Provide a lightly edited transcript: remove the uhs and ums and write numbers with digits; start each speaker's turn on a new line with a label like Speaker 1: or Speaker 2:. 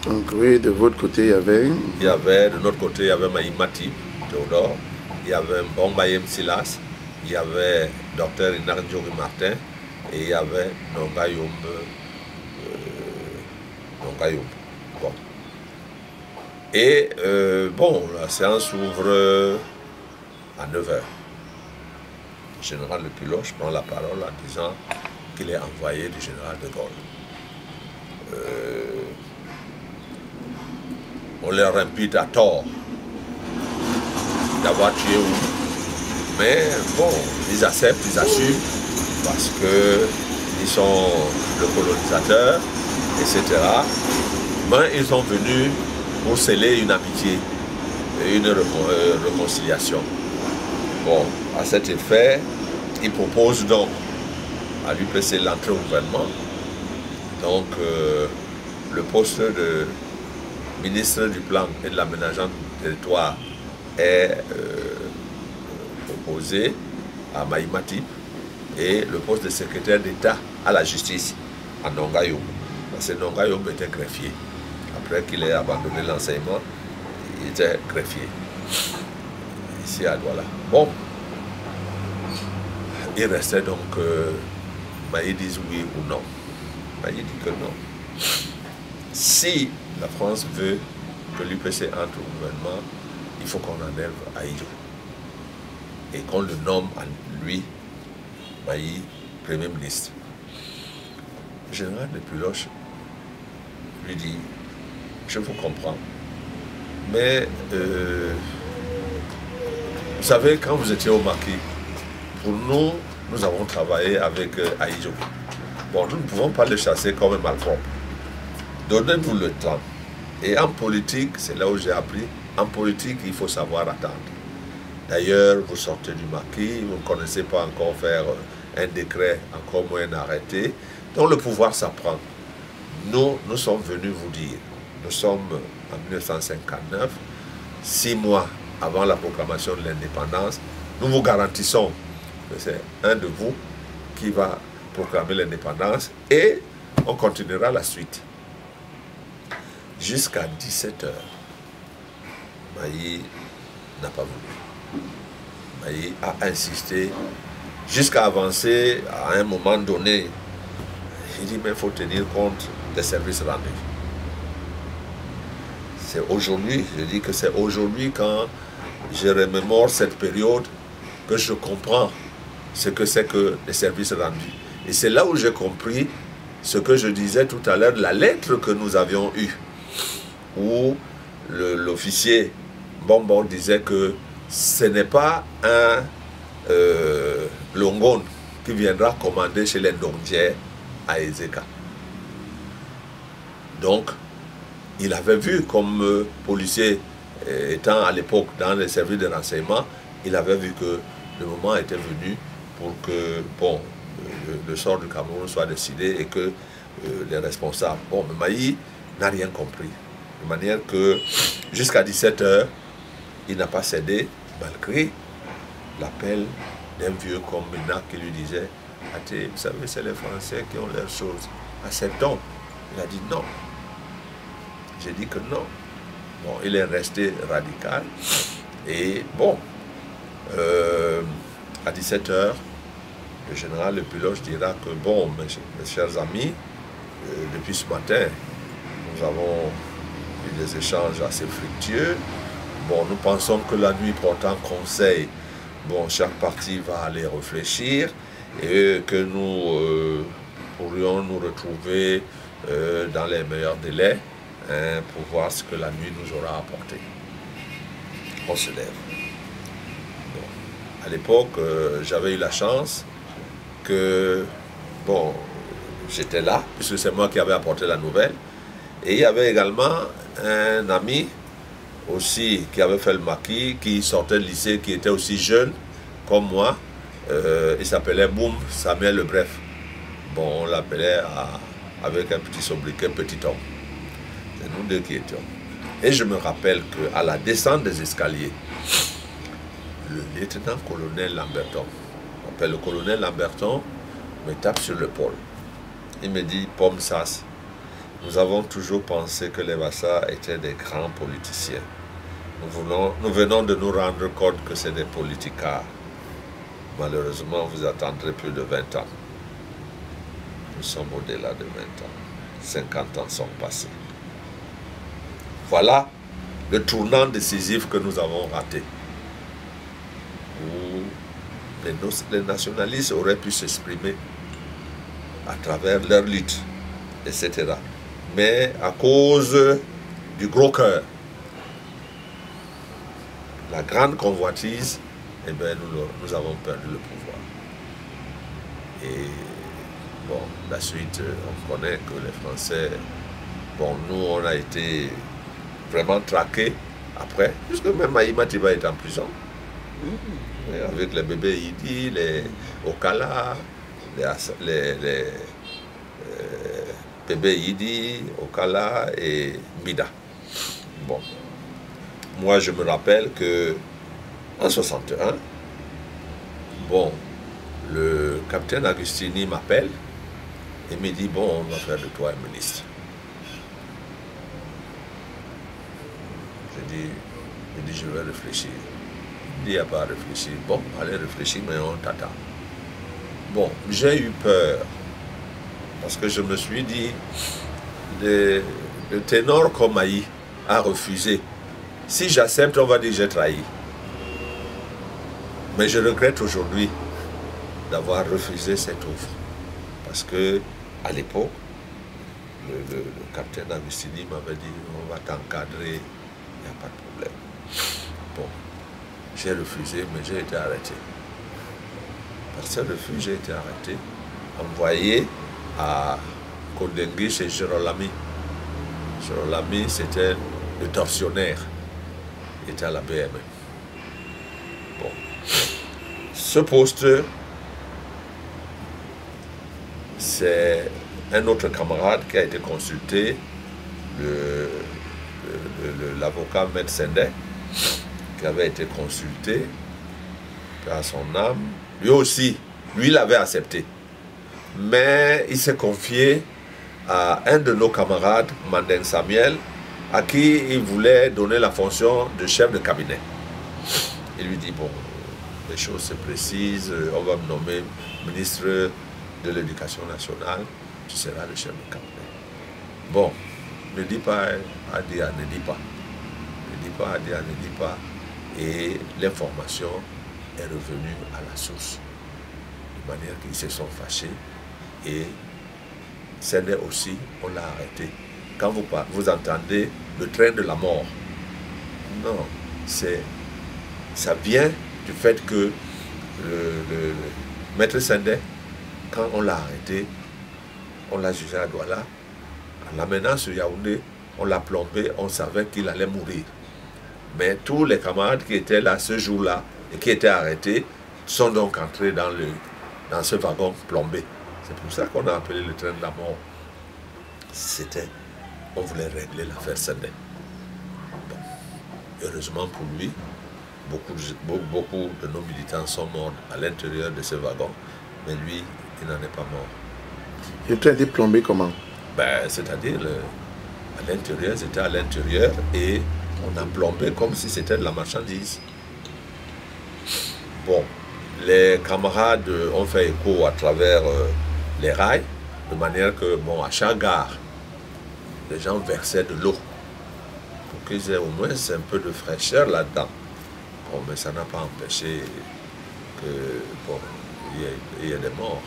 Speaker 1: Donc oui, de votre côté, il y avait...
Speaker 2: Il y avait, de notre côté, il y avait Maï Matip, Théodore, il y avait Mbombayem Silas, il y avait Dr Inarjori Martin, et il y avait Nongayom. Bon. Et bon, la séance ouvre à 9 h. Le général Lepiloche prend la parole en disant qu'il est envoyé du général de Gaulle. On leur impute à tort d'avoir tué Oum. Mais bon, ils acceptent, ils assument, parce qu'ils sont le colonisateur, etc. Mais ils sont venus pour sceller une amitié et une réconciliation. Bon, à cet effet, ils proposent donc à l'UPC l'entrée au gouvernement. Donc, le poste de ministre du Plan et de l'Aménagement du territoire est proposé à Maï Matip et le poste de secrétaire d'État à la justice à Nongayom. Parce que Nongayom était greffier. Après qu'il ait abandonné l'enseignement, il était greffier. Ici à Douala. Bon. Il restait donc Maï dise oui ou non. Maï dit que non. Si la France veut que l'UPC entre au gouvernement, il faut qu'on enlève Ahidjo et qu'on le nomme à lui, Maï, Premier ministre. Le général Lepiloche lui dit, je vous comprends, mais vous savez, quand vous étiez au Maquis, pour nous, nous avons travaillé avec Ahidjo. Bon, nous ne pouvons pas le chasser comme un malpropre. Donnez-nous le temps. Et en politique, c'est là où j'ai appris, en politique, il faut savoir attendre. D'ailleurs, vous sortez du Maquis, vous ne connaissez pas encore faire un décret, encore moins un arrêté. Donc le pouvoir s'apprend. Nous sommes venus vous dire, nous sommes en 1959, 6 mois avant la proclamation de l'indépendance, nous vous garantissons que c'est un de vous qui va proclamer l'indépendance et on continuera la suite. Jusqu'à 17 h, Maï n'a pas voulu. Maï a insisté jusqu'à avancer à un moment donné. Il dit, mais il faut tenir compte des services rendus. C'est aujourd'hui, je dis que c'est aujourd'hui quand je remémore cette période que je comprends ce que c'est que les services rendus. Et c'est là où j'ai compris ce que je disais tout à l'heure, la lettre que nous avions eue, où l'officier Bonbon disait que ce n'est pas un Longon qui viendra commander chez les Ndondiers à Ezeka. Donc, il avait vu comme policier étant à l'époque dans les services de renseignement, il avait vu que le moment était venu pour que bon, le sort du Cameroun soit décidé et que les responsables... Bon, mais Maï n'a rien compris. De manière que jusqu'à 17 h, il n'a pas cédé, malgré l'appel d'un vieux comme Ménac qui lui disait « Athé, vous savez, c'est les Français qui ont leurs choses. Acceptons. » Il a dit non. J'ai dit que non. Bon, il est resté radical. Et bon, à 17 h, le général Lepiloche dira que bon, mes chers amis, depuis ce matin, nous avons eu des échanges assez fructueux. Bon, nous pensons que la nuit portant conseil, bon, chaque partie va aller réfléchir et que nous pourrions nous retrouver dans les meilleurs délais pour voir ce que la nuit nous aura apporté. On se lève. Bon. À l'époque, j'avais eu la chance que, bon, j'étais là, puisque c'est moi qui avais apporté la nouvelle. Et il y avait également un ami aussi qui avait fait le Maquis, qui sortait de lycée, qui était aussi jeune comme moi. Il s'appelait Boum Samuel Le Bref. Bon, on l'appelait avec un petit sobriquet Petit Homme. C'est nous deux qui étions. Et je me rappelle qu'à la descente des escaliers, le lieutenant-colonel Lamberton, on appelle le colonel Lamberton, me tape sur l'épaule. Il me dit, Pomme Sass, nous avons toujours pensé que les Bassa étaient des grands politiciens. Nous venons de nous rendre compte que c'est des politicards. Malheureusement, vous attendrez plus de 20 ans. Nous sommes au-delà de 20 ans. 50 ans sont passés. Voilà le tournant décisif que nous avons raté. Où les nationalistes auraient pu s'exprimer à travers leur lutte, etc. Mais à cause du gros cœur, la grande convoitise, eh bien, nous avons perdu le pouvoir. Et bon, la suite, on connaît que les Français, bon, nous, on a été vraiment traqués après, puisque même Maïma Tiba est en prison. Avec les bébés Idi, les Okala, les bébés Idi, Okala et Mida. Bon. Moi, je me rappelle que en 61, bon, le capitaine Agustini m'appelle et me dit, bon, on va faire de toi un ministre. Je dis, je vais réfléchir. Il dit, il n'y a pas à réfléchir. Bon, allez réfléchir, mais on t'attend. Bon, j'ai eu peur, parce que je me suis dit, le ténor comme Maï a refusé. Si j'accepte, on va dire que j'ai trahi. Mais je regrette aujourd'hui d'avoir refusé cette offre. Parce que à l'époque, le capitaine Agustini m'avait dit, on va t'encadrer, il n'y a pas de problème. Bon, j'ai refusé, mais j'ai été arrêté. Par ce refus, j'ai été arrêté, envoyé à Kodengui chez Girolami. Girolami, c'était le tortionnaire. Il était à la BME. Bon. Ce poste, c'est un autre camarade qui a été consulté, l'avocat Maître Sendai, qui avait été consulté, à son âme. Lui aussi, lui l'avait accepté. Mais il s'est confié à un de nos camarades, Mandeng Samuel, à qui il voulait donner la fonction de chef de cabinet. Il lui dit, bon, les choses se précisent, on va me nommer ministre de l'Éducation nationale, tu seras le chef de cabinet. Bon, ne dis pas à dire, ne dis pas. Ne dis pas à dire, ne dis pas. Et l'information est revenue à la source. De manière qu'ils se sont fâchés. Et Sendai aussi, on l'a arrêté. Quand vous entendez le train de la mort, non, ça vient du fait que le maître Sendai, quand on l'a arrêté, on l'a jugé à Douala, en l'amenant sur Yaoundé, on l'a plombé, on savait qu'il allait mourir. Mais tous les camarades qui étaient là ce jour-là et qui étaient arrêtés sont donc entrés dans ce wagon plombé. C'est pour ça qu'on a appelé le train de la mort. On voulait régler l'affaire Sendai. Bon. Heureusement pour lui, beaucoup de nos militants sont morts à l'intérieur de ce wagon, mais lui, il n'en est pas mort.
Speaker 1: Le train était plombé comment?
Speaker 2: Ben, c'est-à-dire, à l'intérieur, c'était à l'intérieur et on a plombé comme si c'était de la marchandise. Bon, les camarades ont fait écho à travers les rails, de manière que, bon, à chaque gare, les gens versaient de l'eau pour qu'ils aient au moins un peu de fraîcheur là-dedans. Bon, mais ça n'a pas empêché que, bon, il y ait des morts.